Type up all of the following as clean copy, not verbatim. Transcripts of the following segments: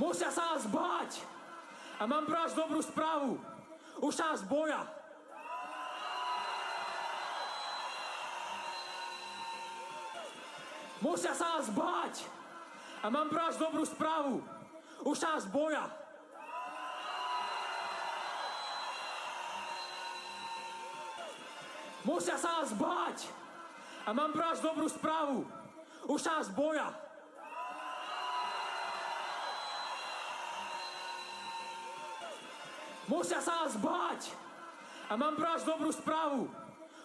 Musia sa nás báť. A mám pre vás dobrú správu. Už sa nás boja. Musia sa nás báť. A mám pre vás dobrú správu. Už sa nás boja. Musia sa nás báť. A mám pre vás dobrú správu.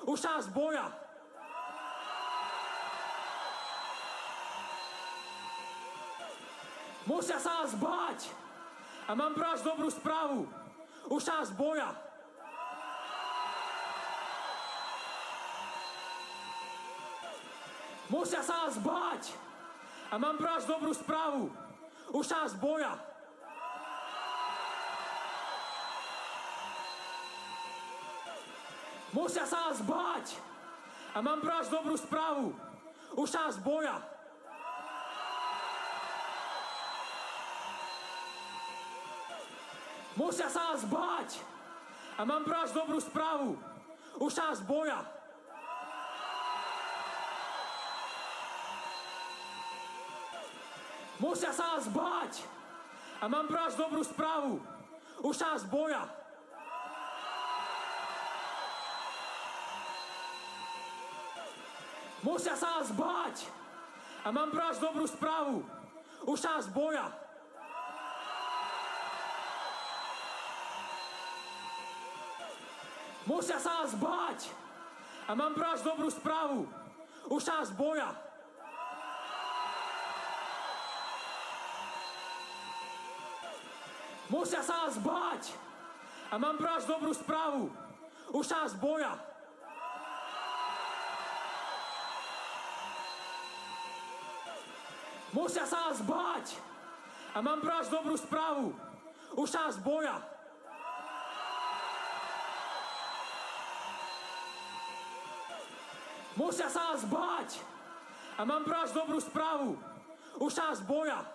Už sa nás boja. Musia sa nás báť. A mám pre vás dobrú správu. Už sa nás boja. Musia sa nás báť. A mám pre vás dobrú správu. Už sa nás boja. Musia sa nás báť. A mám pre vás dobrú správu. Už sa nás boja. Musia sa nás báť. A mám pre vás dobrú správu. Už sa nás boja. Musia sa nás báť. A mám pre vás dobrú správu. Už sa nás boja. Musia sa nás báť. A mám pre vás dobrú správu. Už sa nás boja. Musia sa nás báť. A mám pre vás dobrú správu. Už sa nás boja. Musia sa nás báť. A mám pre vás dobrú správu. Už sa nás boja. Musia sa nás báť. A mám pre vás dobrú správu. Už sa nás boja. Musia sa nás báť. A mám pre vás dobrú správu. Už sa nás boja.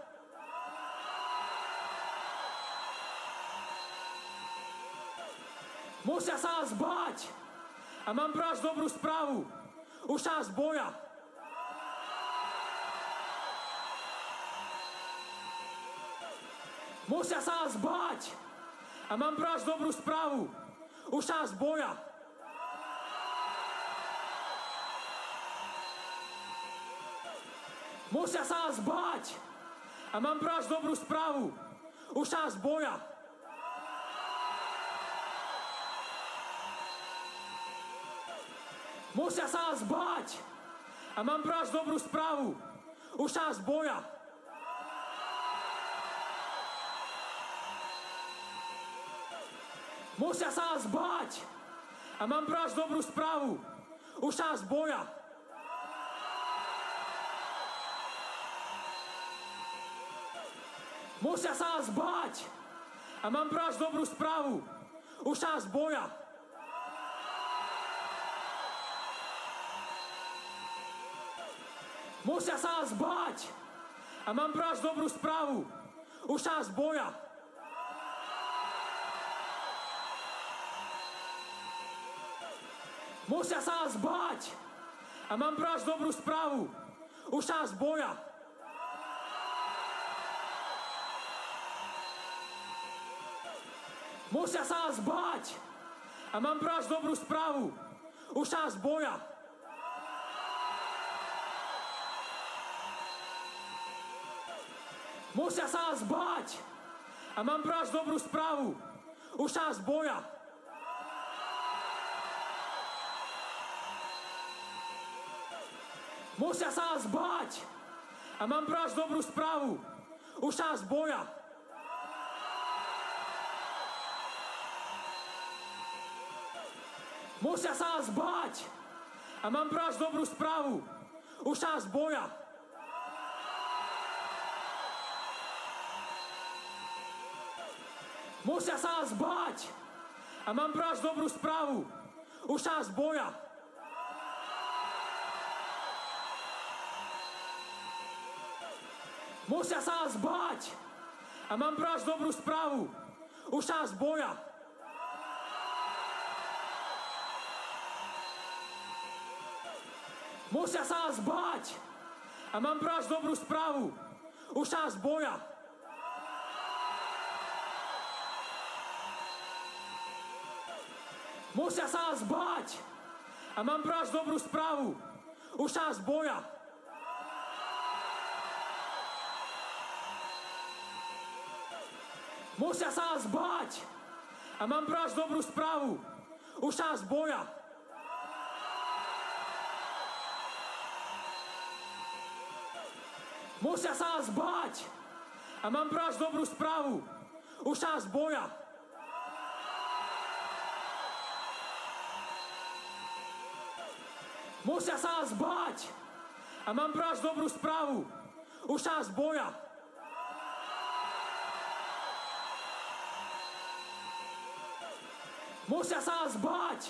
Musia sa nás báť. A mám pre vás dobrú správu. Už sa nás boja. Musia sa nás báť. A mám pre vás dobrú správu. Už sa nás boja. Musia sa nás báť. A mám pre vás dobrú správu. Už sa nás boja. Musia sa nás báť. A mám pre vás dobrú správu. Už sa nás boja. Musia sa nás báť. A mám pre vás dobrú správu. Už sa nás boja. Musia sa nás báť. A mám pre vás dobrú správu. Už sa nás boja. Musia sa nás báť. A mám pre vás dobrú správu. Už sa nás boja. Musia sa nás báť. A mám pre vás dobrú správu. Už sa nás boja. Musia sa nás báť. A mám pre vás dobrú správu. Už sa nás boja. Musia sa nás báť. A mám pre vás dobrú správu. Už sa nás boja. Musia sa nás báť. A mám pre vás dobrú správu. Už sa nás boja. Musia sa nás báť. A mám pre vás dobrú správu. Už sa nás boja. Musia sa nás báť. A mám pre vás dobrú správu. Už sa nás boja. Musia sa nás báť. A mám pre vás dobrú správu. Už sa nás boja. Musia sa nás báť. A A mám pre vás dobrú správu. Už sa vás boja. Musia sa vás báť. A mám pre vás dobrú správu. Už sa vás boja. Musia sa vás báť. A mám pre vás dobrú správu. Už sa vás boja. Musia sa vás báť. A mám pre vás dobrú správu. Už sa vás boja. Musia sa vás báť. A mám pre vás dobrú správu. Už sa vás boja. Musia sa vás báť. A mám pre vás dobrú správu. Už sa vás boja. Musia sa vás báť.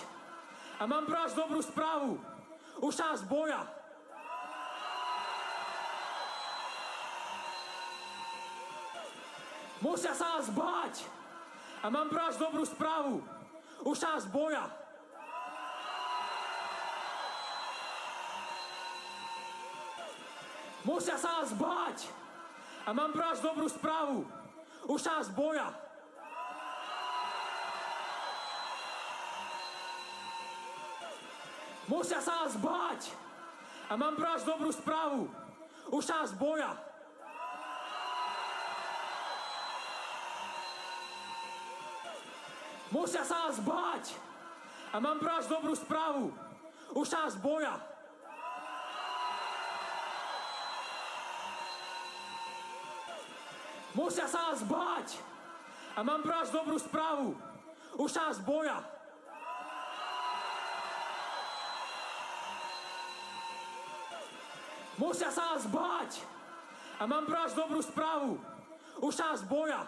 A mám pre vás dobrú správu. Už sa vás boja. Musia sa vás báť. A mám pre vás dobrú správu. Už sa vás boja. Musia sa vás báť. A mám pre vás dobrú správu. Už sa vás boja. Musia sa vás báť. A mám pre vás dobrú správu. Už sa vás boja. Musia sa vás báť. A mám pre vás dobrú správu. Už sa vás boja. Musia sa vás báť. A mám pre vás dobrú správu. Už sa vás boja.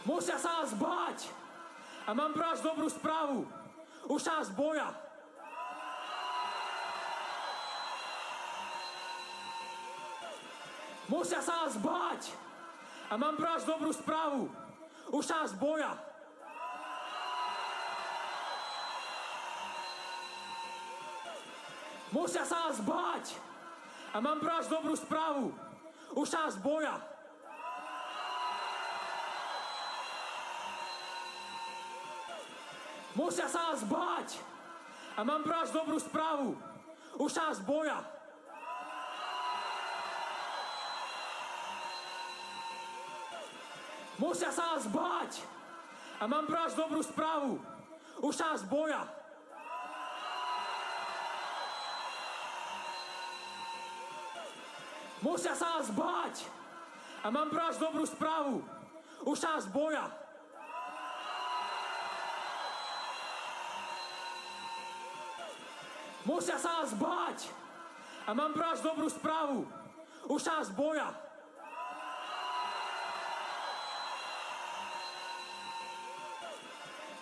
Musia sa vás báť. A mám pre vás dobrú správu. Už sa vás boja. Musia sa vás báť. A mám pre vás dobrú správu. Už sa vás boja. Musia sa vás báť. A mám pre vás dobrú správu. Už sa vás boja. Musia sa vás báť. A mám pre vás dobrú správu. Už sa vás boja. Musia sa vás báť. A mám pre vás dobrú správu. Už sa vás boja. Musia sa vás báť. A mám pre vás dobrú správu. Už sa vás boja. Musia sa vás báť. A mám pre vás dobrú správu. Už sa vás boja. Musia sa vás báť. A mám pre vás dobrú správu. Už sa vás boja.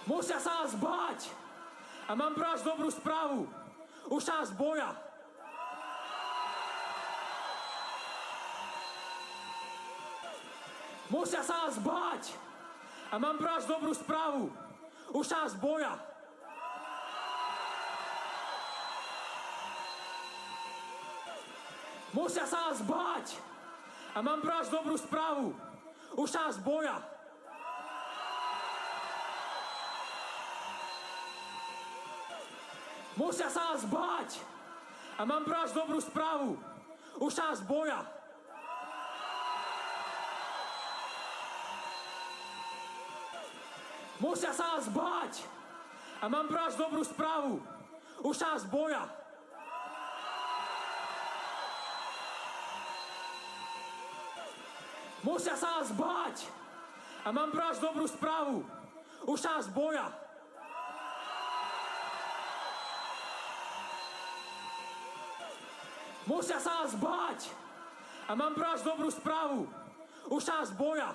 Musia sa vás báť. A mám pre vás dobrú správu. Už sa vás boja. Musia sa vás báť. A mám pre vás dobrú správu. Už sa vás boja. Musia sa vás báť. A mám pre vás dobrú správu. Už sa vás boja. Musia sa vás báť. A mám pre vás dobrú správu. Už sa vás boja. Musia sa vás báť. A mám pre vás dobrú správu. Už sa vás boja. Musia sa vás báť. A mám pre vás dobrú správu. Už sa vás boja. Musia sa vás báť. A mám pre vás dobrú správu. Už sa vás boja.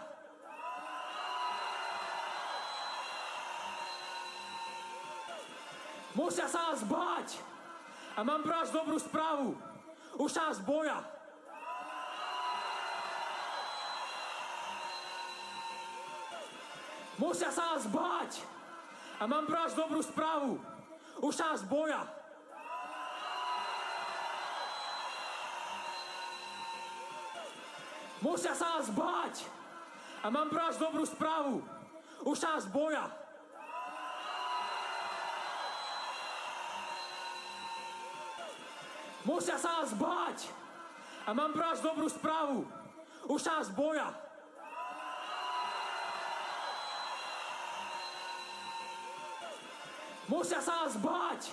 Musia sa vás báť. A mám pre vás dobrú správu. Už sa nás boja. Musia sa nás báť. A mám pre vás dobrú správu. Už sa nás boja. Musia sa nás báť. A mám pre vás dobrú správu. Už sa nás boja. Musia sa nás báť. A mám pre vás dobrú správu. Už sa nás boja. Musia sa nás báť.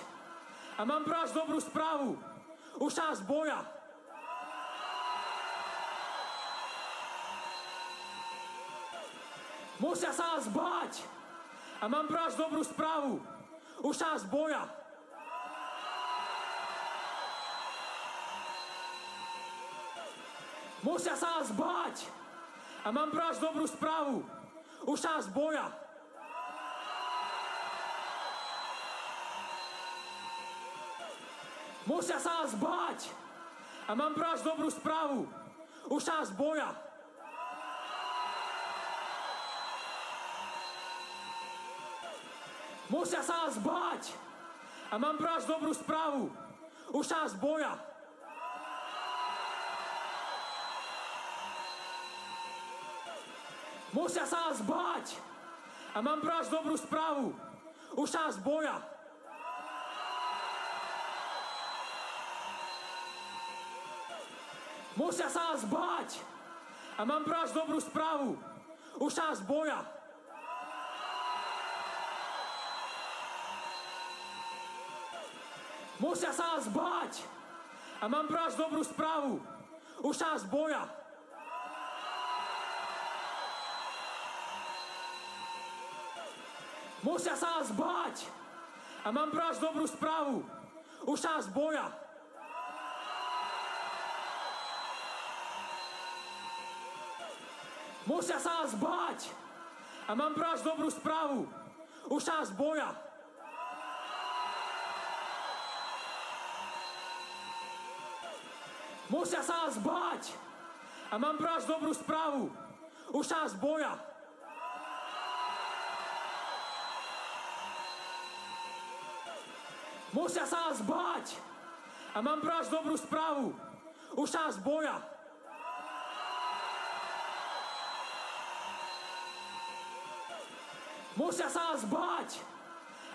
A mám pre vás dobrú správu. Už sa nás boja. Musia sa nás báť. A mám pre vás dobrú správu. Už sa nás boja. Musia sa nás báť. A mám pre vás dobrú správu. Už sa nás boja. Musia sa nás báť. A mám pre vás dobrú správu. Už sa nás boja. Musia sa nás báť. A mám pre vás dobrú správu. Už sa nás boja. Musia sa nás báť. A mám pre vás dobrú správu. Už sa nás boja. Musia sa nás báť. A mám pre vás dobrú správu. Už sa nás boja. Musia sa nás báť. A mám pre vás dobrú správu. Už sa nás boja. Musia sa nás báť. A mám pre vás dobrú správu. Už sa nás boja. Musia sa nás báť. A mám pre vás dobrú správu. Už sa nás boja. Musia sa nás báť. A mám pre vás dobrú správu. Už sa nás boja. Musia sa nás báť. A mám pre vás dobrú správu. Už sa nás boja. Musia sa nás báť.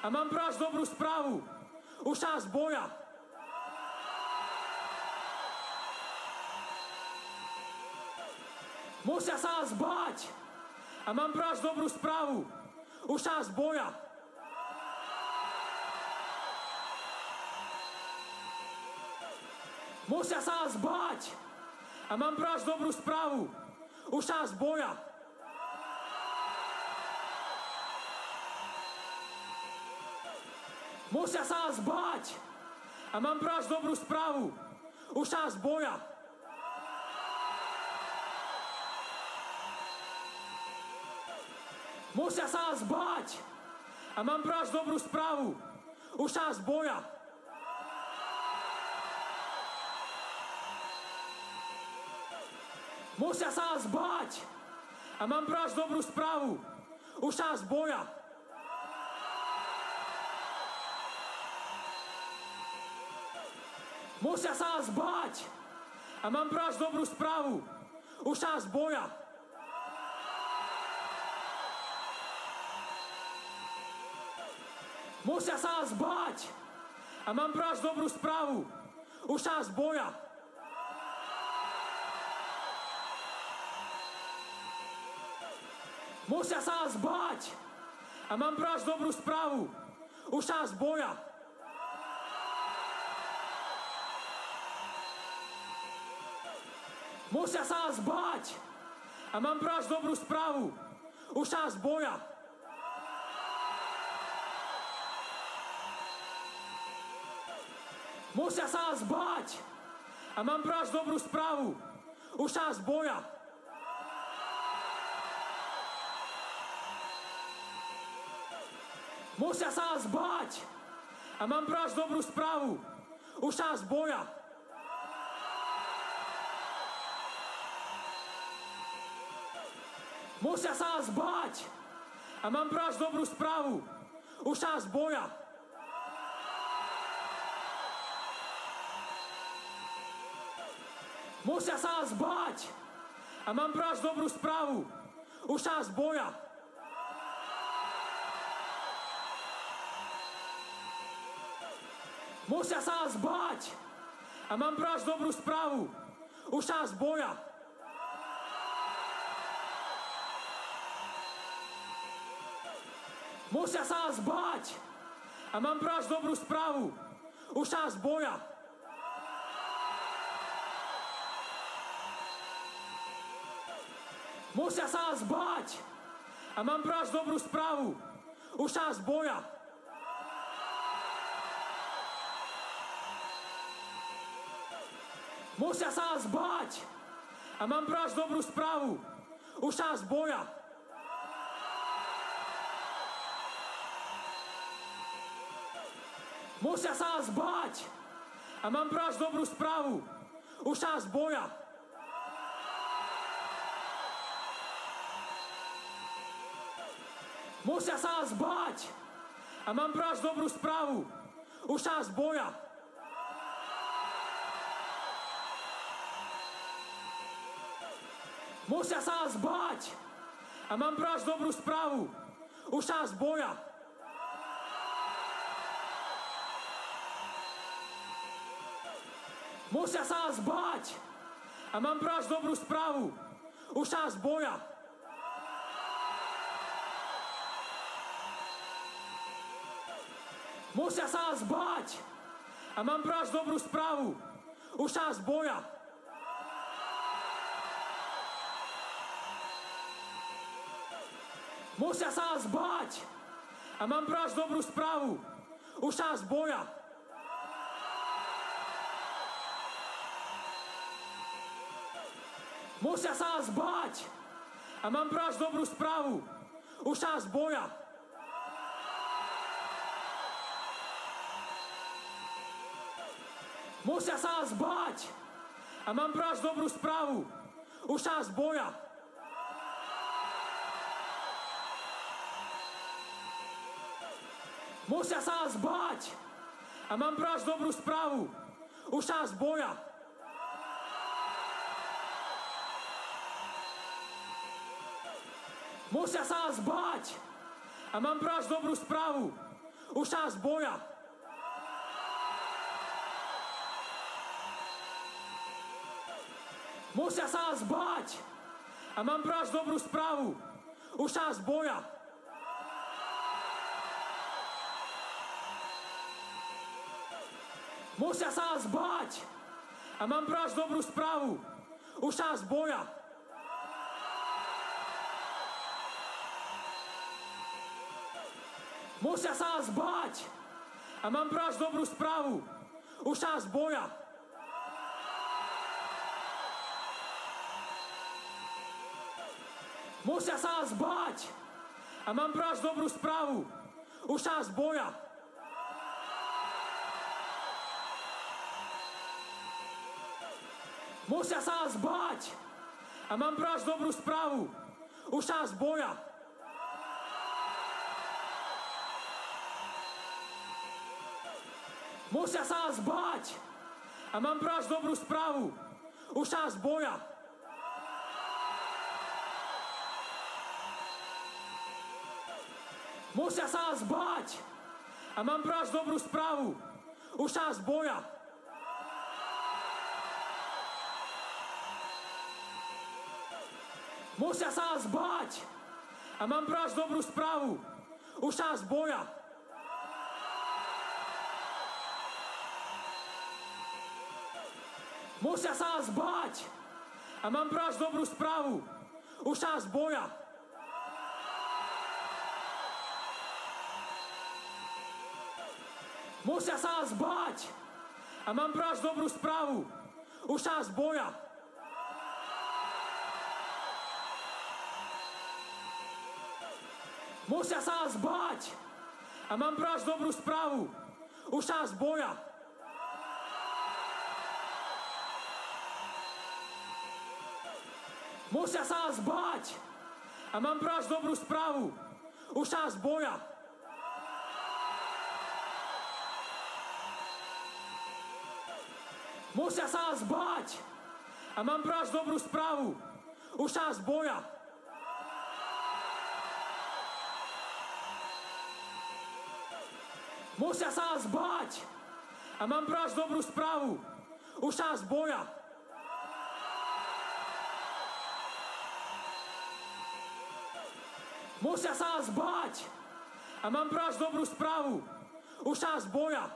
A mám pre vás dobrú správu. Už sa nás boja. Musia sa nás báť. A mám pre vás dobrú správu. Už sa nás boja. Musia sa nás báť. A mám pre vás dobrú správu. Už sa nás boja. Musia sa nás báť. A mám pre vás dobrú správu. Už sa nás boja. Musia sa nás báť. A mám pre vás dobrú správu. Už sa nás boja. Musia sa nás báť. A mám pre vás dobrú správu. Už sa nás boja. Musia sa nás báť. A mám pre vás dobrú správu. Už sa nás boja. Musia sa nás báť. A mám pre vás dobrú správu. Už sa nás boja. Musia sa nás báť. A mám pre vás dobrú správu. Už sa nás boja. Musia sa nás báť. A mám pre vás dobrú správu. Už sa nás boja. Musia sa nás báť. A mám pre vás dobrú správu. Už sa nás boja. Musia sa nás báť. A mám pre vás dobrú správu. Už sa nás boja. Musia sa nás báť. A mám pre vás dobrú správu. Už sa nás boja. Musia sa nás báť. A mám pre vás dobrú správu. Už sa nás boja. Musia sa nás báť. A mám pre vás dobrú správu. Už sa nás boja. Musia sa nás báť. A mám pre vás dobrú správu. Už sa nás boja. Musia sa nás báť. A mám pre vás dobrú správu. Už sa nás boja. Musia sa nás báť. A mám pre vás dobrú správu. Už sa nás boja. Musia sa nás báť. A mám pre vás dobrú správu. Už sa nás boja. Musia sa nás báť. A mám pre vás dobrú správu. Už sa nás boja. Musia sa nás báť. A mám pre vás dobrú správu. Už sa nás boja. Musia sa nás báť. A mám pre vás dobrú správu. Už sa nás boja. Musia sa nás báť. A mám pre vás dobrú správu. Už sa nás boja. Musia sa nás báť. A mám pre vás dobrú správu. Už sa nás boja. Musia sa nás báť. A mám pre vás dobrú správu. Už sa nás boja. Musia sa nás báť. A mám pre vás dobrú správu. Už sa nás boja. Musia sa nás báť. A mám pre vás dobrú správu. Už sa nás boja. Musia sa nás báť. A mám pre vás dobrú správu. Už sa nás boja. Musia sa nás báť. A mám pre vás dobrú správu. Už sa nás boja. Musia sa nás báť. A mám pre vás dobrú správu. Už sa nás boja. Musia sa nás báť. A mám pre vás dobrú správu. Už sa nás boja. Musia sa nás báť. A mám pre vás dobrú správu. Už sa nás boja. Musia sa nás báť. A mám pre vás dobrú správu. Už sa nás boja. Musia sa nás báť. A mám pre vás dobrú správu. Už sa nás boja. Musia sa nás báť. A mám pre vás dobrú správu. Už sa nás boja. Musia sa nás báť. A mám pre vás dobrú správu. Už sa nás boja. Musia sa nás báť. A mám pre vás dobrú správu. Už sa nás boja. Musia sa nás báť. A mám pre vás dobrú správu. Už sa nás boja. Musia sa nás báť. A mám pre vás dobrú správu. Už sa nás boja. Musia sa nás báť. A A mám pre vás dobrú správu. Už sa boja. Musia sa vás báť. A mám pre vás dobrú správu. Už sa vás boja. Musia sa vás báť. A mám pre vás dobrú správu. Už sa vás boja. Musia sa vás báť. A mám pre vás dobrú správu. Už sa vás boja.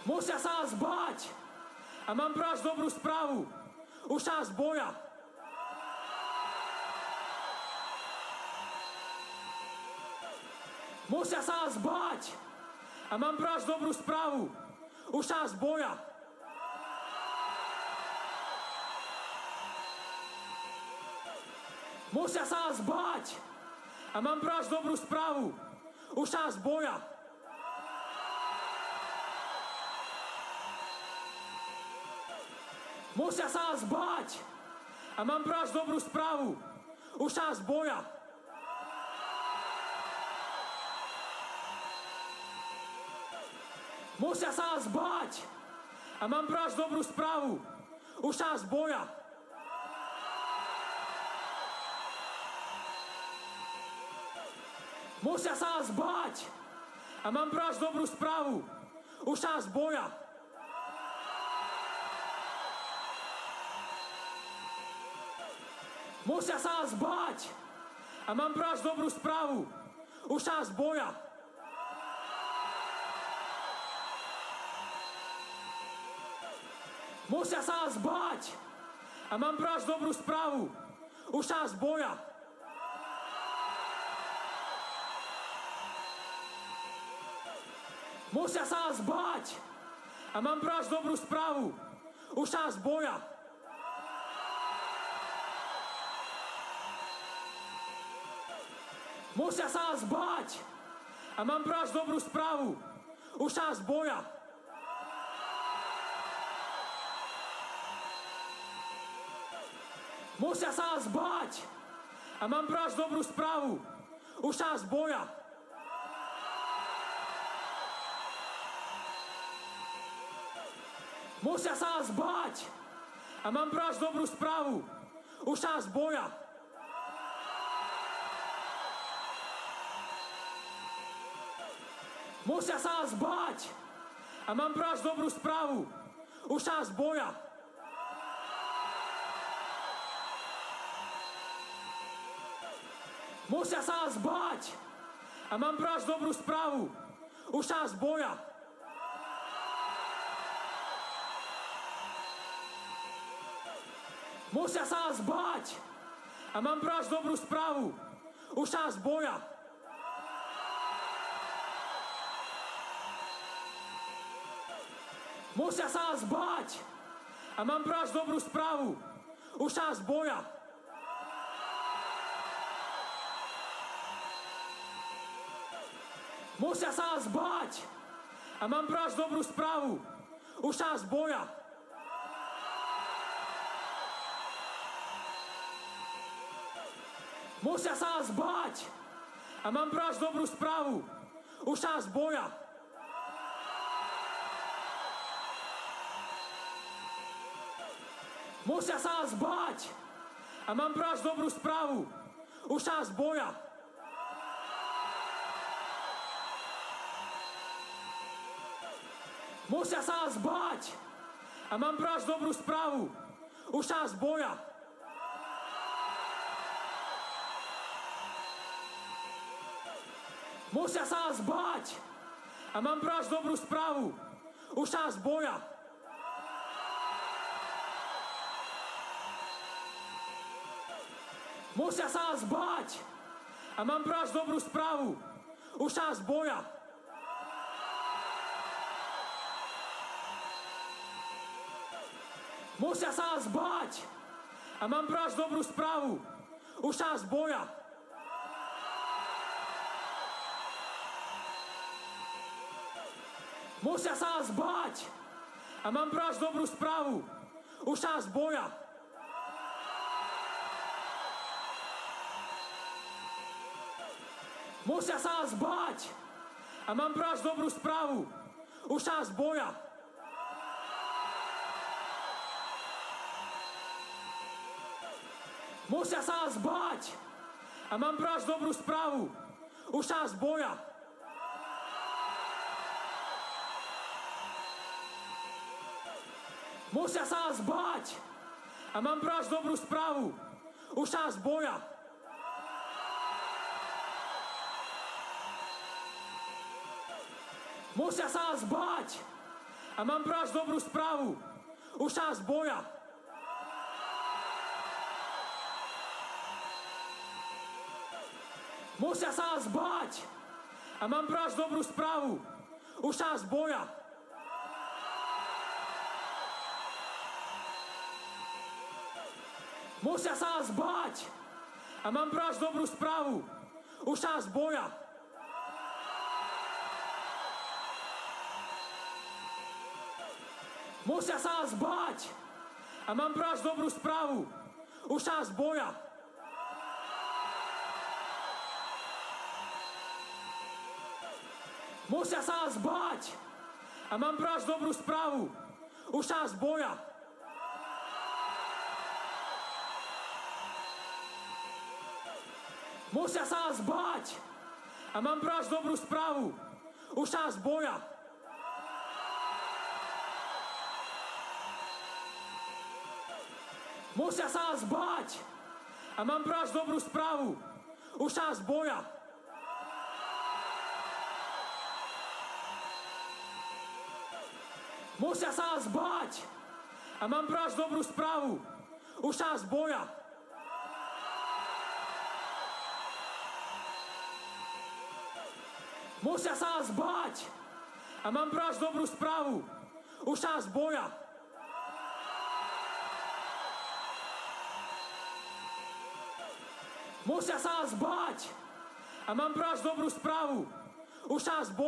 Musia sa vás báť. A mám pre vás dobrú správu. Už sa vás boja. Musia sa vás báť. A mám pre vás dobrú správu. Už sa vás boja. Musia sa vás báť. A mám pre vás dobrú správu. Už sa vás boja. Musia sa vás báť. A mám pre vás dobrú správu. Už sa vás boja. Musia sa vás báť. A mám pre vás dobrú správu. Už sa vás boja. Musia sa vás báť. A mám pre vás dobrú správu. Už sa vás boja. Musia sa vás báť. A mám pre vás dobrú správu. Už sa vás boja. Musia sa vás báť. A mám pre vás dobrú správu. Už sa vás boja. Musia sa vás báť. A mám pre vás dobrú správu. Už sa vás boja. Musia sa vás báť. A mám pre vás dobrú správu. Už sa vás boja. Musia sa vás báť. A mám pre vás dobrú správu. Už sa vás boja. Musia sa vás báť. A mám pre vás dobrú správu. Už sa vás boja. Musia sa vás báť. A mám pre vás dobrú správu. Už sa vás boja. Musia sa vás báť. A mám pre vás dobrú správu. Už sa vás boja. Musia sa vás báť. A mám pre vás dobrú správu. Už sa vás boja. Musia sa vás báť. A mám pre vás dobrú správu. Už sa vás boja. Musia sa vás báť. A mám pre vás dobrú správu. Už sa vás boja. Musia sa vás báť. A mám pre vás dobrú správu. Už sa vás boja. Musia sa vás báť. A mám pre vás dobrú správu. Už sa vás boja. Musia sa vás báť. A mám pre vás dobrú správu. Už sa vás boja. Musia sa vás báť. A mám pre vás dobrú správu. Už sa vás boja. Musia sa vás báť. A mám pre vás dobrú správu. Už sa vás boja. Musia sa vás báť. A mám pre vás dobrú správu. Už sa vás boja. Musia sa vás báť. A mám pre vás dobrú správu. Už čas boja. Musia sa nás báť. A mám pre vás dobrú správu. Už čas boja. Musia sa nás báť. A mám pre vás dobrú správu. Už čas boja. Musia sa nás báť. A mám pre vás dobrú správu. Už čas boja. Musia sa nás báť. A mám pre vás dobrú správu. Už čas boja. Musia sa nás báť. A mám pre vás dobrú správu. Už čas boja. Musia sa nás báť. A mám pre vás dobrú správu. Už čas boja. Musia sa nás báť. A mám pre vás dobrú správu. Už čas boja. Musia sa nás báť. A mám pre vás dobrú správu. Už čas boja. Musia sa nás báť. A mám pre vás dobrú správu. Už čas boja. Musia sa nás báť. A mám pre vás dobrú správu. Už čas boja. Musia sa nás báť. A mám pre vás dobrú správu. Už čas boja. Musia sa nás báť. A mám pre vás dobrú správu. Už čas boja. Musia sa nás báť. A mám pre vás dobrú správu. Už čas boja.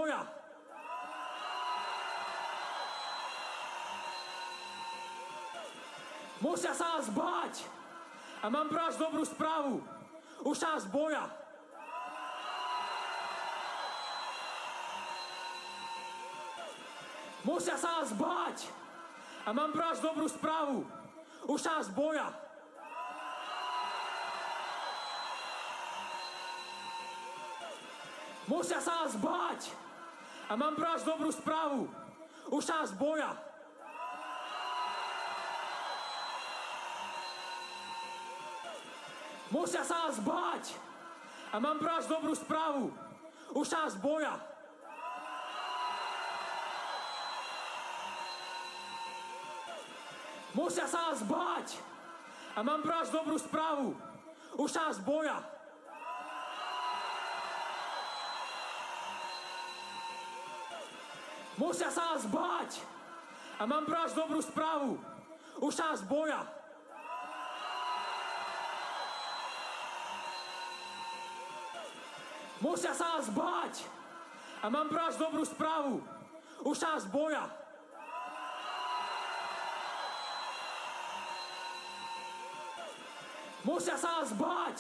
Musia sa nás báť. A mám pre vás dobrú správu. Už čas boja. Musia sa nás báť. A mám pre vás dobrú správu. Už čas boja. Musia sa nás báť. A mám pre vás dobrú správu. Už čas boja. Musia sa nás báť. A mám pre vás dobrú správu. Už čas boja. Musia sa nás báť. A mám pre vás dobrú správu. Už čas boja. Musia sa nás báť. A mám pre vás dobrú správu. Už čas boja. Musia sa nás báť. A mám pre vás dobrú správu. Už čas boja. Musia sa nás báť.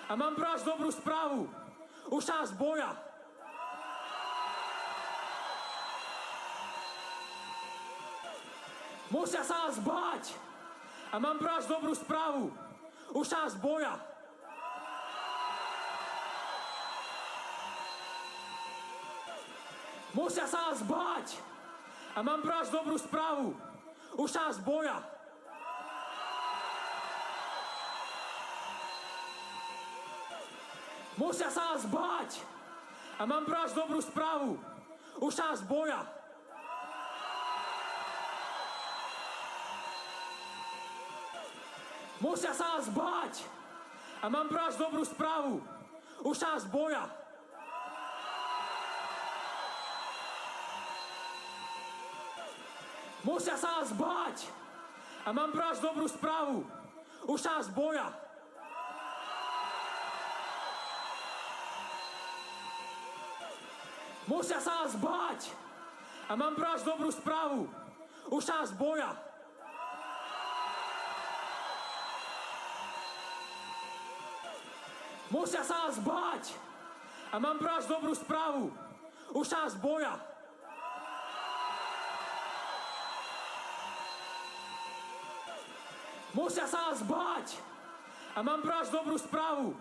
A mám pre vás dobrú správu. Už čas boja. Musia sa nás báť. A mám pre vás dobrú správu. Už čas boja. Musia sa nás báť. A mám pre vás dobrú správu. Už čas boja. Musia sa nás báť. A mám pre vás dobrú správu. Už čas boja. Musia sa nás báť. A mám pre vás dobrú správu. Už čas boja. Musia sa nás báť. A mám pre vás dobrú správu. Už čas boja. Musia sa nás báť. A mám pre vás dobrú správu. Už čas boja. Musia sa nás báť. A mám pre vás dobrú správu. Už sa nás boja. Musia sa nás báť. A mám pre vás dobrú správu.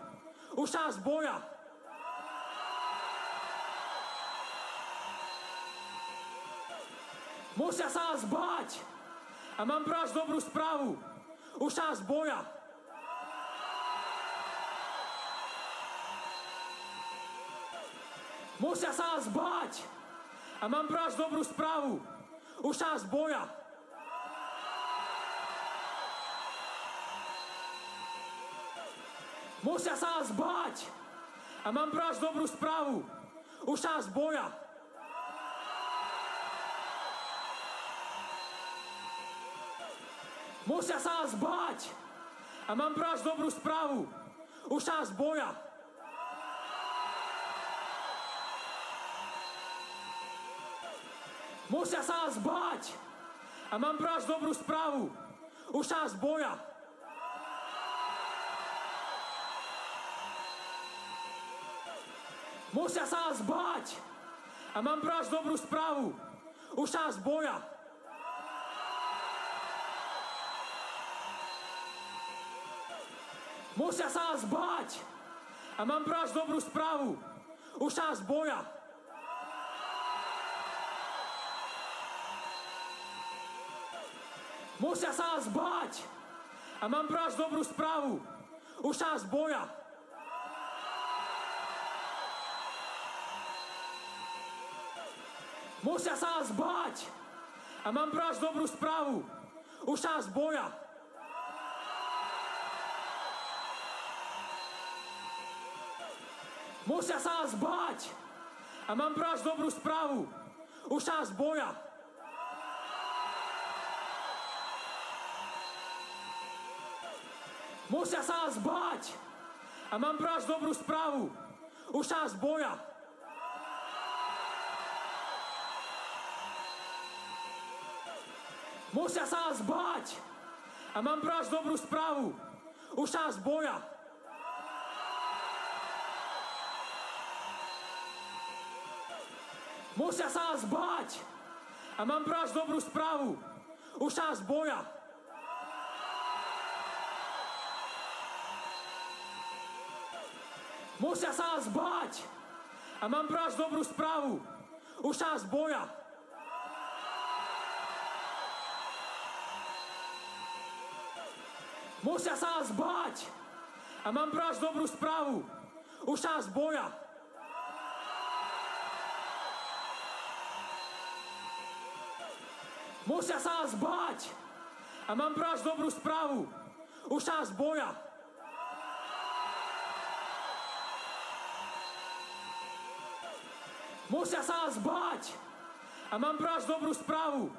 Už sa nás boja. Musia sa nás báť. A mám pre vás dobrú správu. Už sa nás boja. Musia sa nás báť. A mám pre vás dobrú správu. Už sa nás boja. Musia sa nás báť. A mám pre vás dobrú správu. Už sa nás boja. Musia sa nás báť. A mám pre vás dobrú správu. Už sa nás boja. Musia sa nás báť. A mám pre vás dobrú správu. Už sa nás boja. Musia sa nás báť. A mám pre vás dobrú správu. Už sa nás boja. Musia sa nás báť. A mám pre vás dobrú správu. Už sa nás boja. Musia sa nás báť. A mám pre vás dobrú správu. Už sa nás boja. Musia sa nás báť. A mám pre vás dobrú správu. Už sa nás boja. Musia sa nás báť. A mám pre vás dobrú správu. Už sa nás boja. Musia sa nás báť. A mám pre vás dobrú správu. Už sa nás boja. Musia sa nás báť. A mám pre vás dobrú správu. Už sa nás boja. Musia sa nás báť. A mám pre vás dobrú správu. Už sa nás boja. Musia sa nás báť. A mám pre vás dobrú správu. Už sa nás boja. Musia sa nás báť. A mám pre vás dobrú správu. Už sa nás boja. Musia sa nás báť. A mám pre vás dobrú správu. Už sa nás boja. Musia sa nás báť. A mám pre vás dobrú správu.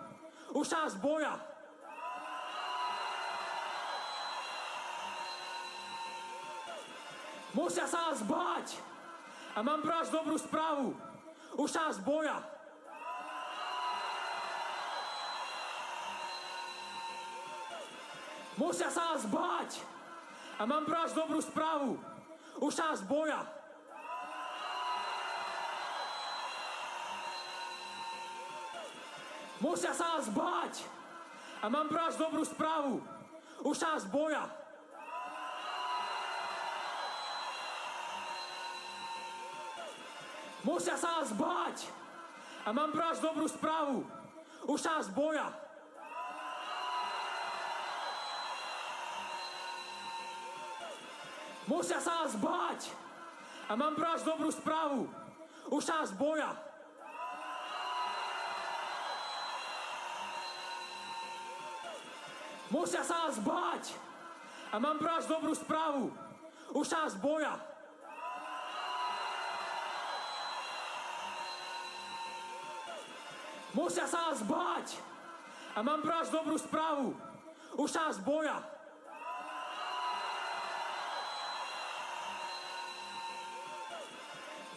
Už sa nás boja. Musia sa nás báť. A mám pre vás dobrú správu. Už sa nás boja. Musia sa nás báť. A mám pre vás dobrú správu. Už sa nás boja. Musia sa nás báť. A mám pre vás dobrú správu. Už sa nás boja. Musia sa nás báť. A mám pre vás dobrú správu. Už sa nás boja. Musia sa nás báť. A mám pre vás dobrú správu. Už sa nás boja. Musia sa nás báť. A mám pre vás dobrú správu. Už sa nás boja. Musia sa nás báť. A mám pre vás dobrú správu. Už sa nás boja.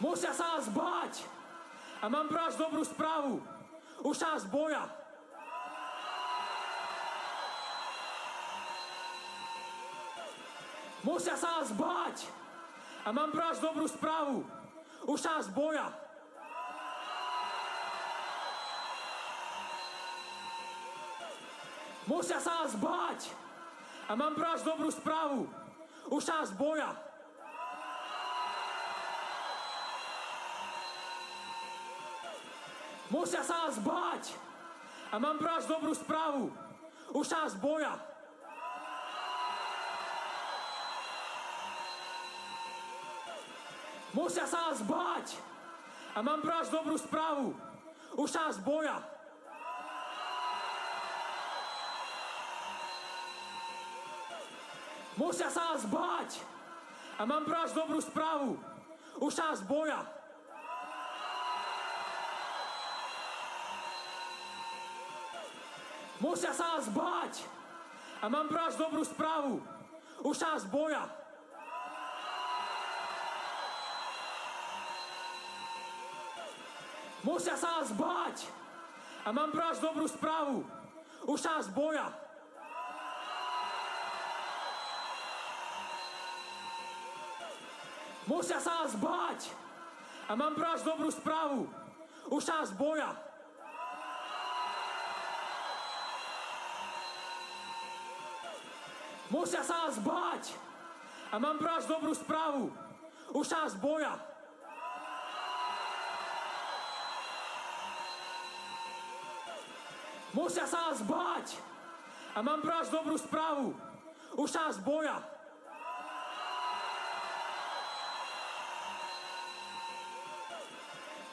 Musia sa nás báť. A mám pre vás dobrú správu. Už sa nás boja. Musia sa nás báť. A mám pre vás dobrú správu. Už nás boja. Musia sa nás báť. A mám pre vás dobrú správu. Už nás boja. Musia sa nás báť. A mám pre vás dobrú správu. Už nás boja. Musia sa nás báť. A mám pre vás dobrú správu. Už nás boja. Musia sa nás báť. A mám pre vás dobrú správu. Už nás boja. Musia sa nás báť. A mám pre vás dobrú správu. Už nás boja. Musia sa nás báť. A mám pre vás dobrú správu. Už nás boja. Musia sa nás báť. A mám pre vás dobrú správu. Už nás boja. Musia sa nás báť. A mám pre vás dobrú správu. Už nás boja. Musia sa nás báť. A mám pre vás dobrú správu. Už nás boja.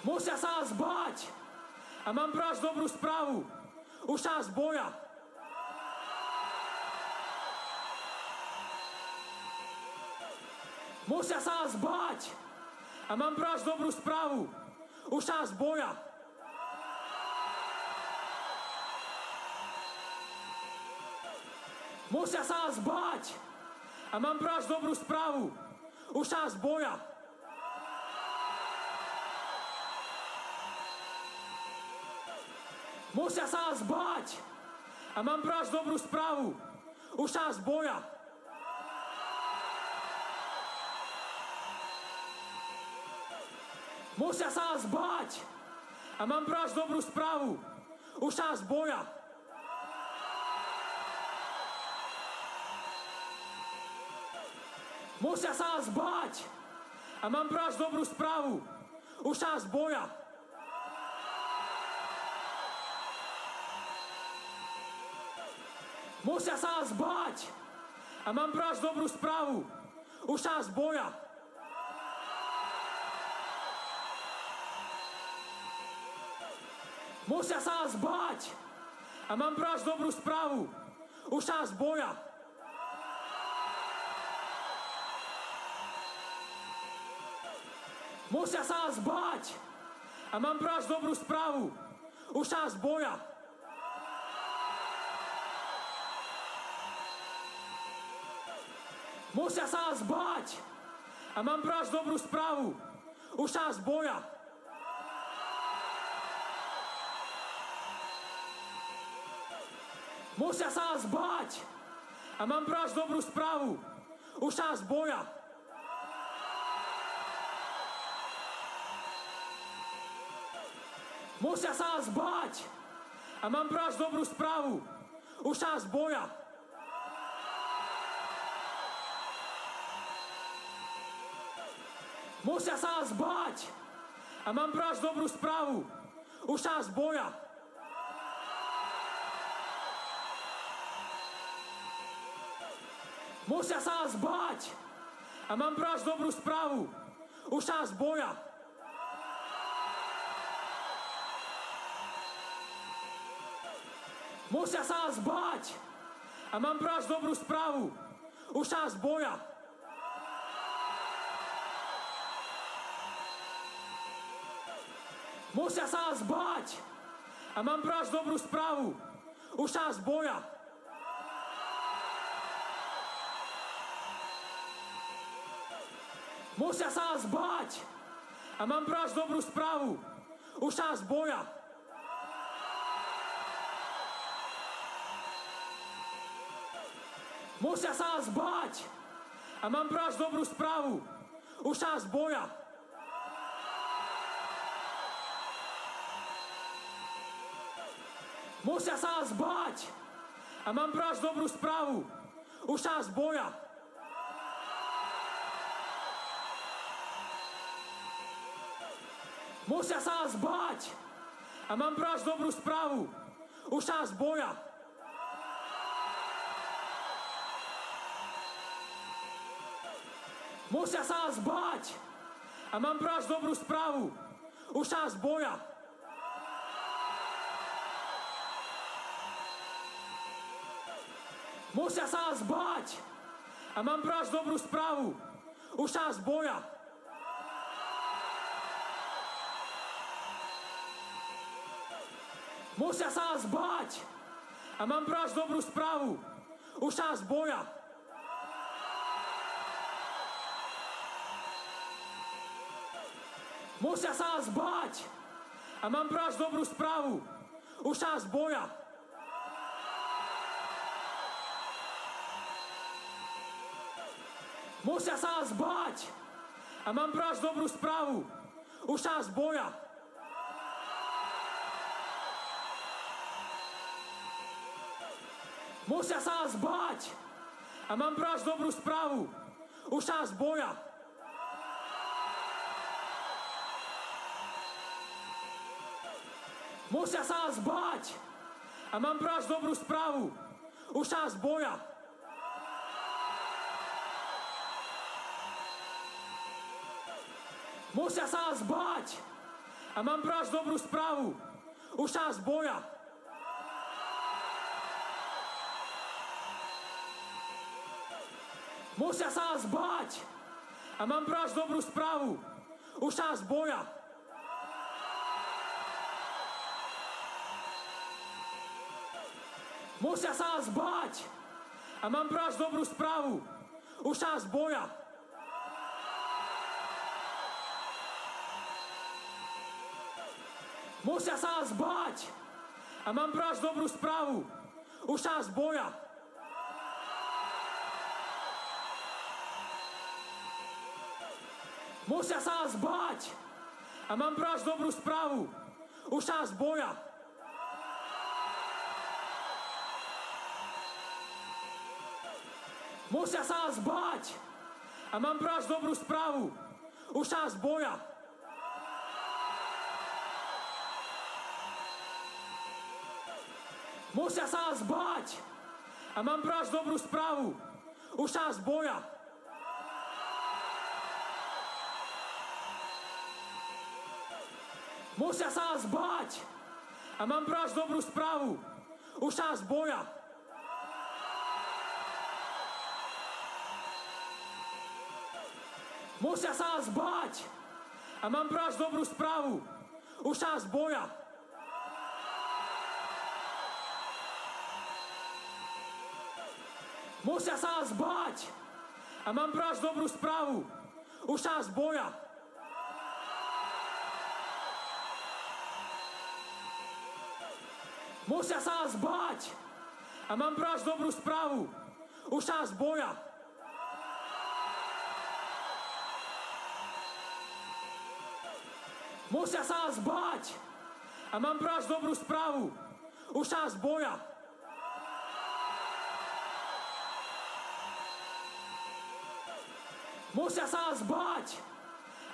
Musia sa nás báť. A mám pre vás dobrú správu. Už nás boja. Musia sa nás báť. A mám pre vás dobrú správu. Už nás boja. Musia sa nás báť. A mám pre vás dobrú správu. Už nás boja. Musia sa nás báť. A mám pre vás dobrú správu. Už nás boja. Musia sa nás báť. A mám pre vás dobrú správu. Už nás boja. Musia sa nás báť. A mám pre vás dobrú správu. Už nás boja. Musia sa nás báť. A mám pre vás dobrú správu. Už nás boja. Musia sa nás báť. A mám pre vás dobrú správu. Už nás boja. Musia sa nás báť. A mám pre vás dobrú správu. Už nás boja. Musia sa nás báť. A mám pre vás dobrú správu. Už nás boja. Musia sa nás báť. A mám pre vás dobrú správu. Už nás boja. Musia sa nás báť. A mám pre vás dobrú správu. Už nás boja. Musia sa nás báť. A mám pre vás dobrú správu. Už nás boja. Musia sa nás báť. A mám pre vás dobrú správu. Už nás boja. Musia sa nás báť. A mám pre vás dobrú správu. Už nás boja. Musia sa nás báť. A mám pre vás dobrú správu. Už nás boja. Musia sa nás báť. A mám pre vás dobrú správu. Už nás boja. Musia sa nás báť. A mám pre vás dobrú správu. Už čas boja. Musia sa nás báť. A mám pre vás dobrú správu. Už čas boja. Musia sa nás báť. A mám pre vás dobrú správu. Už čas boja. Musia sa nás báť. A mám pre vás dobrú správu. Už čas boja. Musia sa nás báť. A mám pre vás dobrú správu. Už čas boja. Musia sa nás báť. A mám pre vás dobrú správu. Už čas boja. Musia sa nás báť. A mám pre vás dobrú správu. Už čas boja. Musia sa nás báť. A mám pre vás dobrú správu. Už čas boja. Musia sa nás báť. A mám pre vás dobrú správu. Už čas boja. Musia sa nás báť. A mám pre vás dobrú správu. Už čas boja. Musia sa nás báť. A mám pre vás dobrú správu. Už čas boja. Musia sa nás báť. A mám pre vás dobrú správu. Už čas boja. Musia sa nás báť. A mám pre vás dobrú správu. Už čas boja. Musia sa nás báť. A mám pre vás dobrú správu. Už čas boja. Musia sa nás báť. A mám pre vás dobrú správu. Už čas boja. Musia sa nás báť. A mám pre vás dobrú správu. Už čas boja. Musia sa nás báť. A mám pre vás dobrú správu. Už čas boja. Musia sa nás báť. A mám pre vás dobrú správu. Už čas boja. Musia sa nás báť. A mám pre vás dobrú správu. Už čas boja. Musia sa nás báť. A mám pre vás dobrú správu. Už čas boja. Musia sa nás báť. A mám pre vás dobrú správu. Už čas boja. Musia sa nás báť. A mám pre vás dobrú správu. Už čas boja. Musia sa nás báť.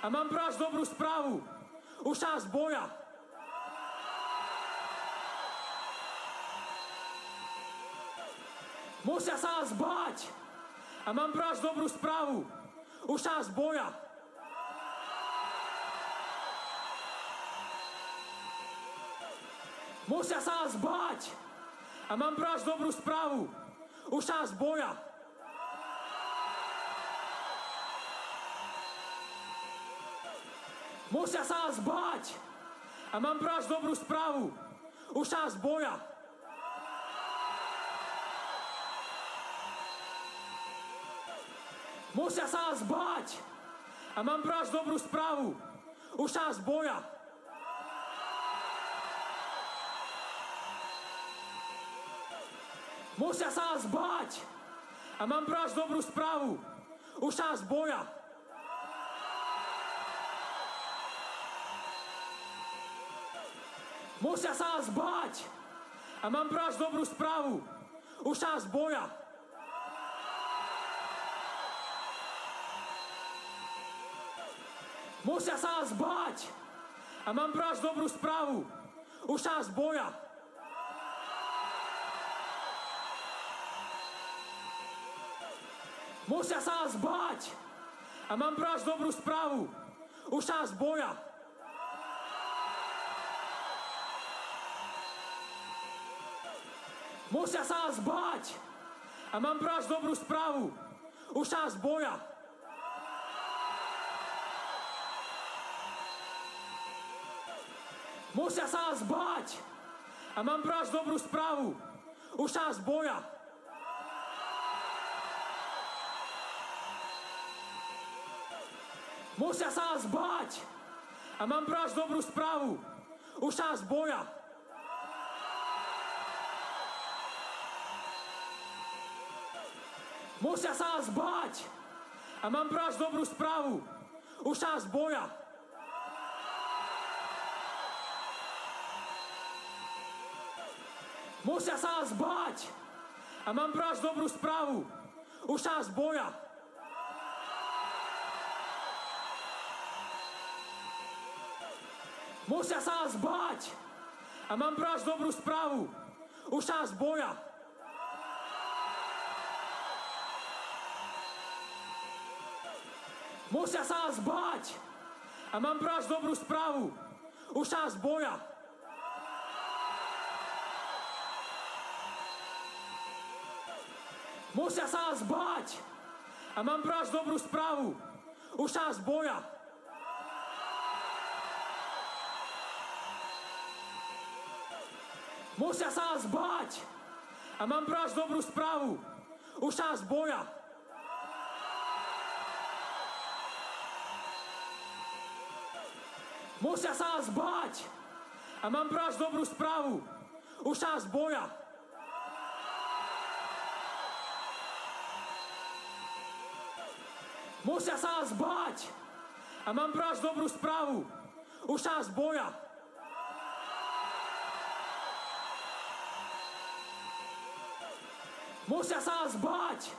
A mám pre vás dobrú správu. Už čas boja. Musia sa nás báť. A mám pre vás dobrú správu. Už čas boja. Musia sa nás báť. A mám pre vás dobrú správu. Už čas boja. Musia sa nás báť. A mám pre vás dobrú správu. Už čas boja. Musia sa nás báť. A mám pre vás dobrú správu. Už čas boja. Musia sa nás báť. A mám pre vás dobrú správu. Už čas boja. Musia sa nás báť. A mám pre vás dobrú správu. Už sa nás boja. Musia sa nás báť. A mám pre vás dobrú správu. Už sa nás boja. Musia sa nás báť. A mám pre vás dobrú správu. Už sa nás boja. Musia sa nás báť. A mám pre vás dobrú správu. Už sa nás boja. Musia sa nás báť. A mám pre vás dobrú správu. Už sa nás boja. Musia sa nás báť. A mám pre vás dobrú správu. Už sa nás boja. Musia sa nás báť. A mám pre vás dobrú správu. Už sa nás boja. Musia sa nás báť. A mám pre vás dobrú správu. Už sa nás boja. Musia sa nás báť. A mám pre vás dobrú správu. Už sa nás boja. Musia sa nás báť. A mám pre vás dobrú správu. Už sa nás boja. Musia sa nás báť. A mám pre vás dobrú správu. Už sa nás boja. Musia sa nás báť. A mám pre vás dobrú správu. Už sa nás boja. Musia sa nás báť. A mám pre vás dobrú správu. Už sa nás boja. Musia sa nás báť.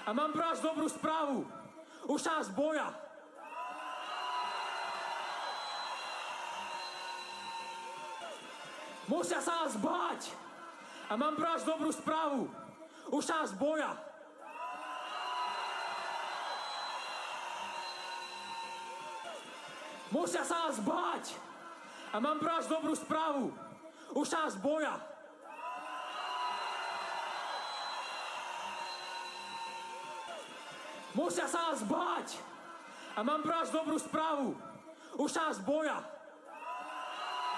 A mám pre vás dobrú správu. Už sa nás boja. Musia sa nás báť. A mám pre vás dobrú správu. Už sa nás boja. Musia sa nás báť. A mám pre vás dobrú správu. Už sa nás boja. Musia sa nás báť. A mám pre vás dobrú správu. Už sa nás boja.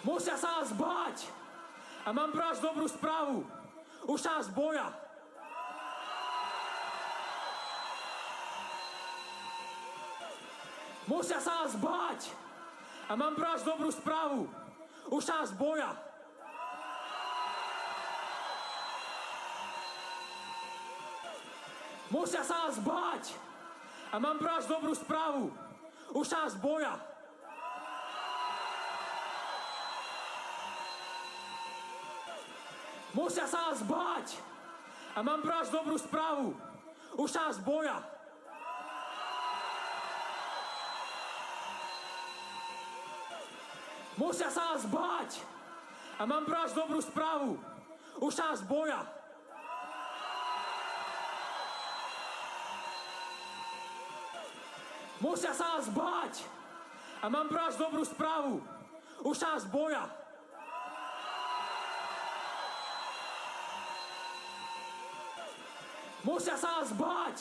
Musia sa nás báť. A mám pre vás dobrú správu. Už sa nás boja. Musia sa nás báť. A mám pre vás dobrú správu. Už sa nás boja. Musia sa nás báť. A mám pre vás dobrú správu. Už sa nás boja. Musia sa nás báť. A mám pre vás dobrú správu. Už sa nás boja. Musia sa nás báť. A mám pre vás dobrú správu. Už sa nás boja. Musia sa nás báť. A mám pre vás dobrú správu. Už sa nás boja. Musia sa nás báť. A mám pre vás dobrú správu. Už sa nás boja. Musia sa nás báť.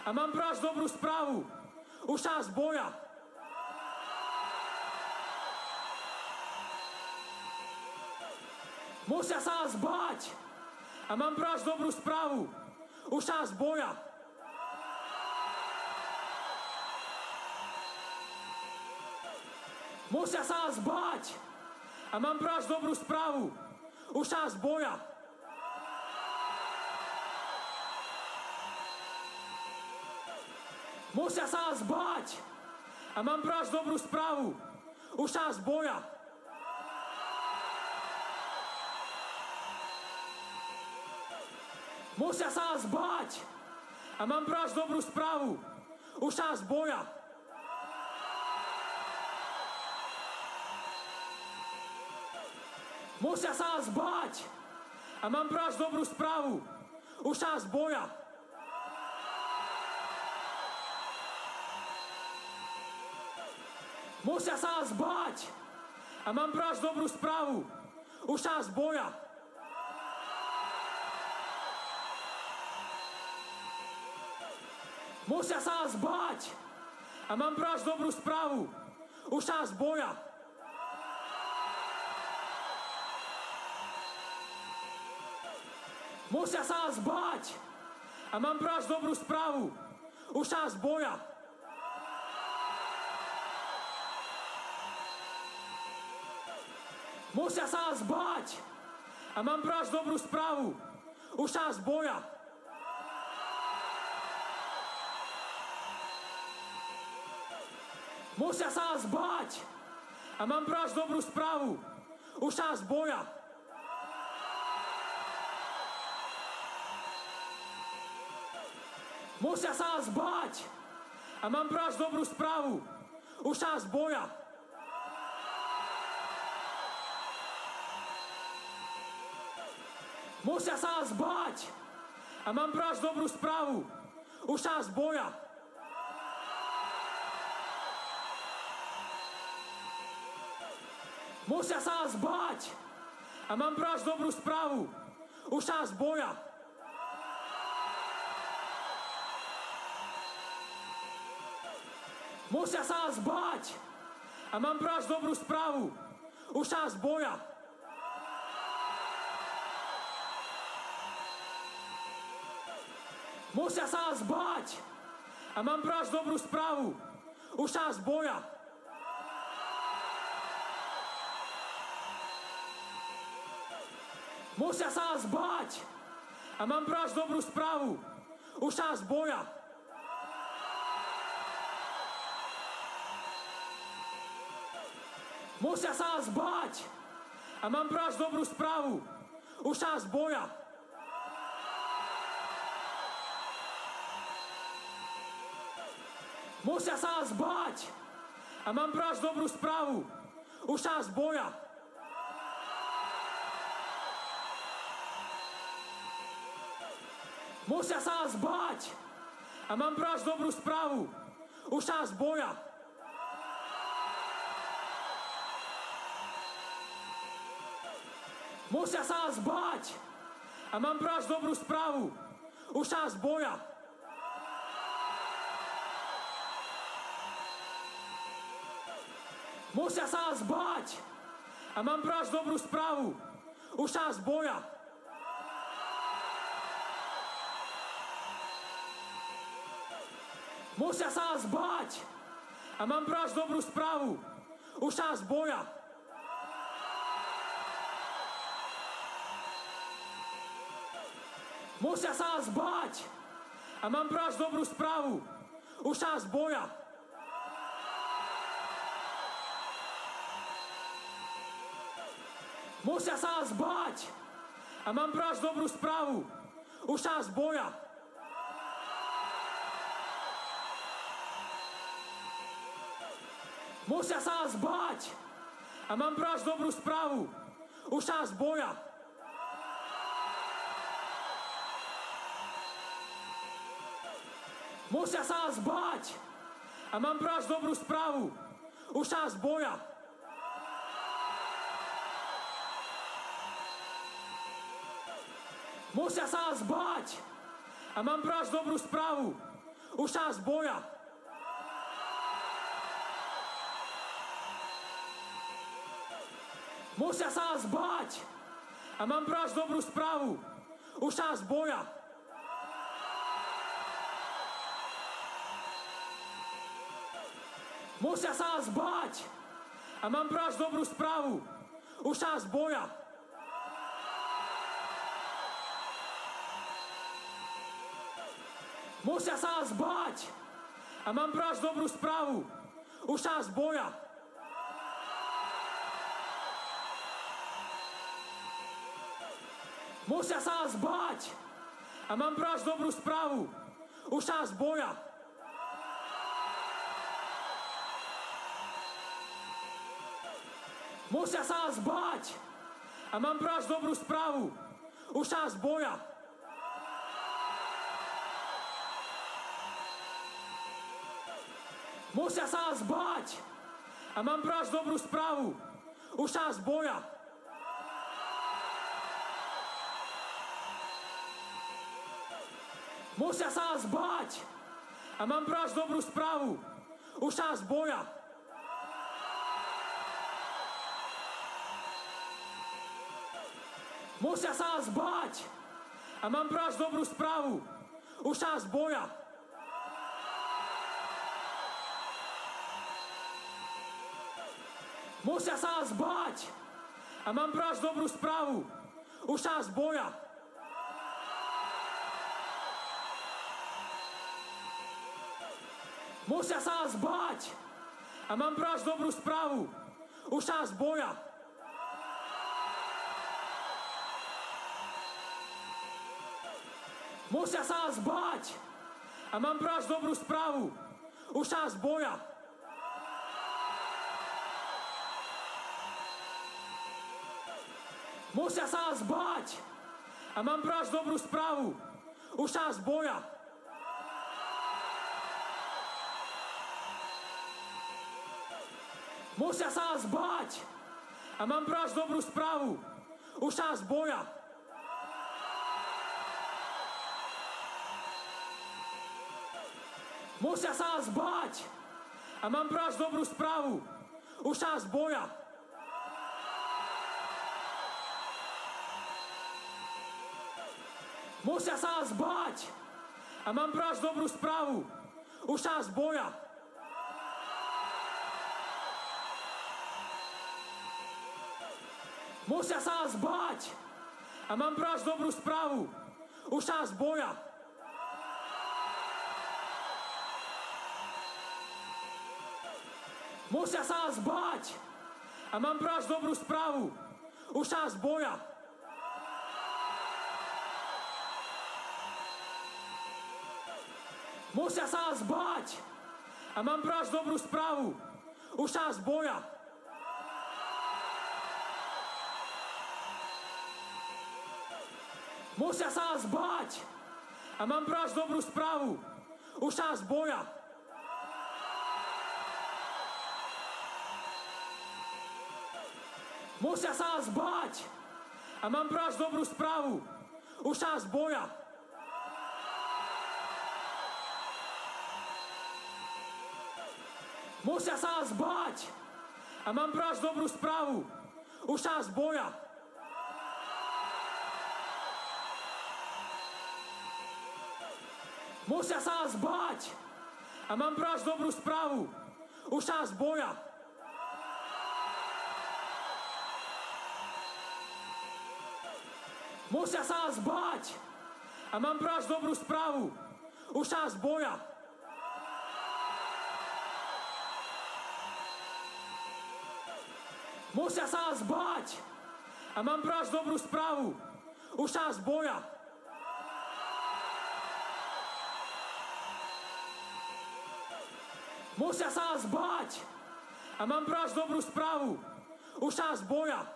A mám pre vás dobrú správu. Už sa nás boja. Musia sa nás báť. A mám pre vás dobrú správu. Už sa nás boja. Musia sa nás báť. A mám pre vás dobrú správu. Už sa nás boja. Musia sa nás báť. A A mám pre vás dobrú správu. Už sa vás boja. Musia sa vás báť. A mám pre vás dobrú správu. Už sa vás boja. Musia sa vás báť. A mám pre vás dobrú správu. Už sa vás boja. Musia sa vás báť. A mám pre vás dobrú správu. Už sa vás boja. Musia sa vás báť. A mám pre vás dobrú správu. Už sa vás boja. Musia sa vás báť. A mám pre vás dobrú správu. Už sa vás boja. Musia sa vás báť. A mám pre vás dobrú správu. Už sa vás boja. Musia sa vás báť. A mám pre vás dobrú správu. Už sa vás boja. Musia sa vás báť. A mám pre vás dobrú správu. Už sa vás boja. Musia sa vás báť. A mám pre vás dobrú správu. Už sa vás boja. Musia sa vás báť. A mám pre vás dobrú správu. Už sa vás boja. Musia sa vás báť. A mám pre vás dobrú správu. Už sa vás boja. Musia sa vás báť. A mám pre vás dobrú správu. Už sa vás boja. Musia sa vás báť. A mám pre vás dobrú správu. Už sa vás boja. Musia sa vás báť. A mám pre vás dobrú správu. Už sa vás boja. Musia sa vás báť. A mám pre vás dobrú správu. Už sa vás boja. Musia sa vás báť. A mám pre vás dobrú správu. Už sa vás boja. Musia sa vás báť. A mám pre vás dobrú správu. Už sa vás boja. Musia sa vás báť. A mám pre vás dobrú správu. Už sa vás boja. Musia sa vás báť. A mám pre vás dobrú správu. Už sa vás boja. Musia sa vás báť. A mám pre vás dobrú správu. Už sa vás boja. Musia sa vás báť. A mám pre vás dobrú správu. Už sa vás boja. Musia sa vás báť. A mám pre vás dobrú správu. Už sa vás boja. Musia sa vás báť. A mám pre vás dobrú správu. Už sa vás boja. Musia sa vás báť. A mám pre vás dobrú správu. Už sa vás boja. Musia sa vás báť. A mám pre vás dobrú správu. Už sa vás boja. Musia sa vás báť. A mám pre vás dobrú správu. Už sa vás boja. Musia sa vás báť. A mám pre vás dobrú správu. Už sa nás boja. Musia sa nás báť. A mám pre vás dobrú správu. Už sa nás boja. Musia sa nás báť. A mám pre vás dobrú správu. Už sa nás boja. Musia sa nás báť. A mám pre vás dobrú správu. Už sa nás boja. Musia sa nás báť. A mám pre vás dobrú správu. Už sa nás boja. Musia sa nás báť. A mám pre vás dobrú správu. Už sa nás boja. Musia sa nás báť. A mám pre vás dobrú správu. Už sa nás boja. Musia sa nás báť. A mám pre vás dobrú správu. Už sa nás boja. Musia sa nás báť. A mám pre vás dobrú správu. Už sa nás boja. Musia sa nás báť. A mám pre vás dobrú správu. Už sa nás boja. Musia sa nás báť. A mám pre vás dobrú správu. Už sa nás boja. Musia sa nás báť. A mám pre vás dobrú správu. Už sa nás boja. Musia sa nás báť. A mám pre vás dobrú správu. Už sa nás boja. Musia sa nás báť. A mám pre vás dobrú správu. Už sa nás boja. Musia sa nás báť. A mám pre vás dobrú správu. Už sa nás boja. Musia sa nás báť. A mám pre vás dobrú správu. Už sa nás boja. Musia sa nás báť. A mám pre vás dobrú správu. Už sa nás boja. Musia sa nás báť. A mám pre vás dobrú správu. Už sa nás boja. Musia sa nás báť. A mám pre vás dobrú správu. Už sa nás boja. Musia sa nás báť. A mám pre vás dobrú správu. Už sa nás boja. Musia sa nás báť. A mám pre vás dobrú správu. Už sa nás boja. Musia sa nás báť. A mám pre vás dobrú správu. Už sa nás boja. Musia sa nás báť. A mám pre vás dobrú správu. Už sa nás boja.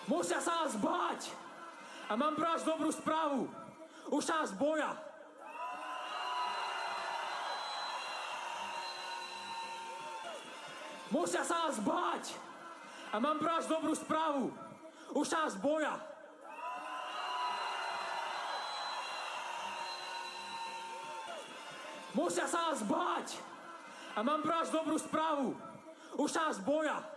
Musia sa nás báť. A mám pre vás dobrú správu. Už sa nás boja. Musia sa nás báť. A mám pre vás dobrú správu. Už sa nás boja. Musia sa nás báť. A mám pre vás dobrú správu. Už sa nás boja.